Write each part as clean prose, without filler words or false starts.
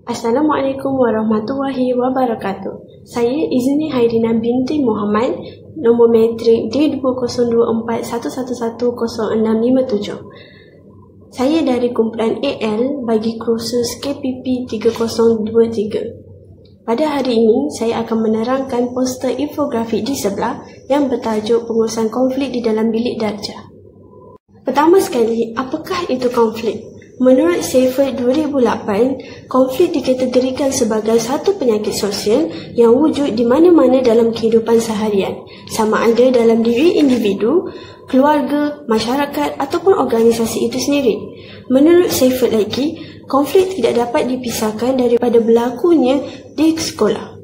Assalamualaikum warahmatullahi wabarakatuh. Saya Izni Hairina binti Muhammad, nombor matrik D202411110657. Saya dari kumpulan AL bagi kursus KPP 3023. Pada hari ini, saya akan menerangkan poster infografik di sebelah yang bertajuk pengurusan konflik di dalam bilik darjah. Pertama sekali, apakah itu konflik? Menurut Seifert 2008, konflik dikategorikan sebagai satu penyakit sosial yang wujud di mana-mana dalam kehidupan seharian, sama ada dalam diri individu, keluarga, masyarakat ataupun organisasi itu sendiri. Menurut Seifert lagi, konflik tidak dapat dipisahkan daripada berlakunya di sekolah.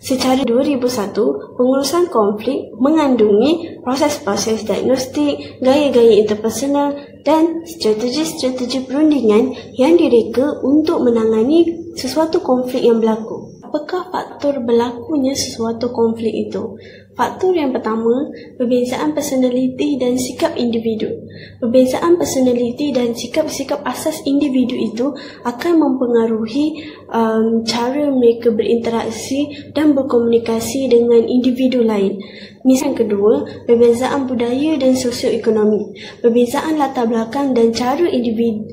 Secara 2001, pengurusan konflik mengandungi proses-proses diagnostik, gaya-gaya interpersonal dan strategi-strategi perundingan yang direka untuk menangani sesuatu konflik yang berlaku. Apakah faktor berlakunya sesuatu konflik itu? Faktor yang pertama, perbezaan personaliti dan sikap individu. Perbezaan personaliti dan sikap-sikap asas individu itu akan mempengaruhi cara mereka berinteraksi dan berkomunikasi dengan individu lain. Misal kedua, perbezaan budaya dan sosioekonomi. Perbezaan latar belakang dan cara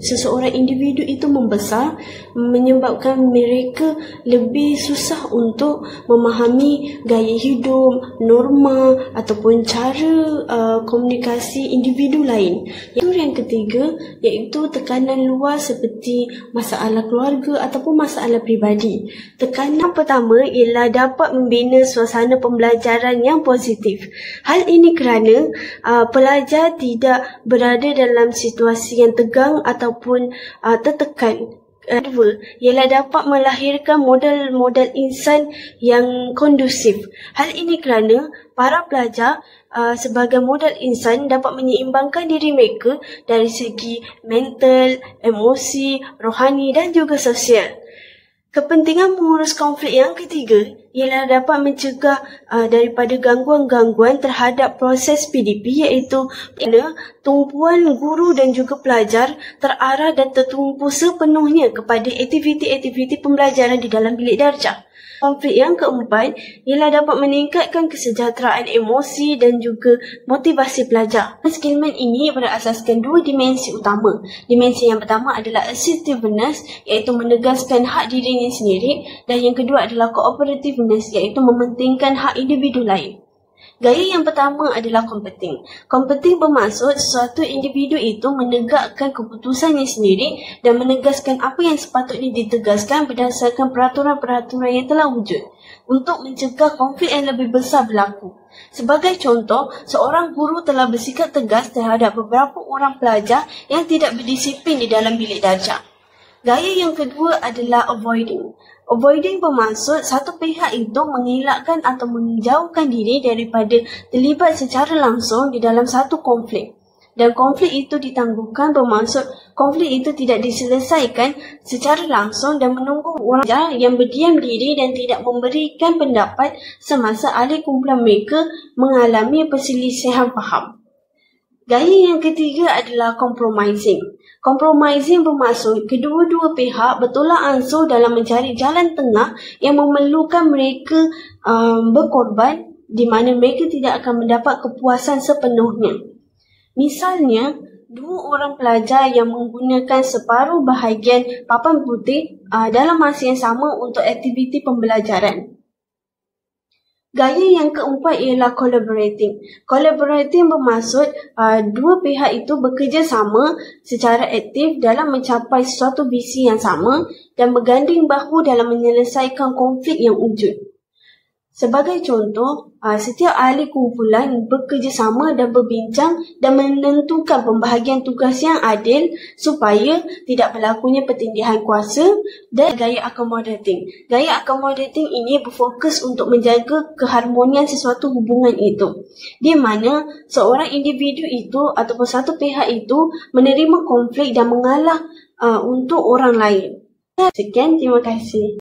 seseorang individu itu membesar menyebabkan mereka lebih susah untuk memahami gaya hidup, norma ataupun cara komunikasi individu lain. Yang ketiga iaitu tekanan luar seperti masalah keluarga ataupun masalah peribadi. Tekanan pertama ialah dapat membina suasana pembelajaran yang positif. Hal ini kerana pelajar tidak berada dalam situasi yang tegang ataupun tertekan. Kedua, ialah dapat melahirkan model-model insan yang kondusif. Hal ini kerana para pelajar sebagai model insan dapat menyeimbangkan diri mereka dari segi mental, emosi, rohani dan juga sosial. Kepentingan mengurus konflik yang ketiga ialah dapat mencegah daripada gangguan-gangguan terhadap proses PDP, iaitu tumpuan guru dan juga pelajar terarah dan tertumpu sepenuhnya kepada aktiviti-aktiviti pembelajaran di dalam bilik darjah. Konflik yang keempat ialah dapat meningkatkan kesejahteraan emosi dan juga motivasi pelajar. Skillman ini berasaskan dua dimensi utama. Dimensi yang pertama adalah assertiveness, iaitu menegaskan hak dirinya sendiri, dan yang kedua adalah cooperativeness, iaitu mementingkan hak individu lain. Gaya yang pertama adalah competing. Competing bermaksud sesuatu individu itu menegakkan keputusannya sendiri dan menegaskan apa yang sepatutnya ditegaskan berdasarkan peraturan-peraturan yang telah wujud untuk mencegah konflik yang lebih besar berlaku. Sebagai contoh, seorang guru telah bersikap tegas terhadap beberapa orang pelajar yang tidak berdisiplin di dalam bilik darjah. Gaya yang kedua adalah avoiding. Avoiding bermaksud satu pihak itu mengelakkan atau menjauhkan diri daripada terlibat secara langsung di dalam satu konflik. Dan konflik itu ditangguhkan bermaksud konflik itu tidak diselesaikan secara langsung dan menunggu orang yang berdiam diri dan tidak memberikan pendapat semasa ahli kumpulan mereka mengalami perselisihan faham. Gaya yang ketiga adalah compromising. Compromising bermaksud kedua-dua pihak bertolak ansur dalam mencari jalan tengah yang memerlukan mereka berkorban di mana mereka tidak akan mendapat kepuasan sepenuhnya. Misalnya, dua orang pelajar yang menggunakan separuh bahagian papan putih dalam masa yang sama untuk aktiviti pembelajaran. Gaya yang keempat ialah collaborating. Collaborating bermaksud dua pihak itu bekerjasama secara aktif dalam mencapai suatu visi yang sama dan berganding bahu dalam menyelesaikan konflik yang wujud. Sebagai contoh, setiap ahli kumpulan bekerjasama dan berbincang dan menentukan pembahagian tugas yang adil supaya tidak berlakunya pertindihan kuasa. Dan gaya accommodating. Gaya accommodating ini berfokus untuk menjaga keharmonian sesuatu hubungan itu, di mana seorang individu itu ataupun satu pihak itu menerima konflik dan mengalah untuk orang lain. Sekian, terima kasih.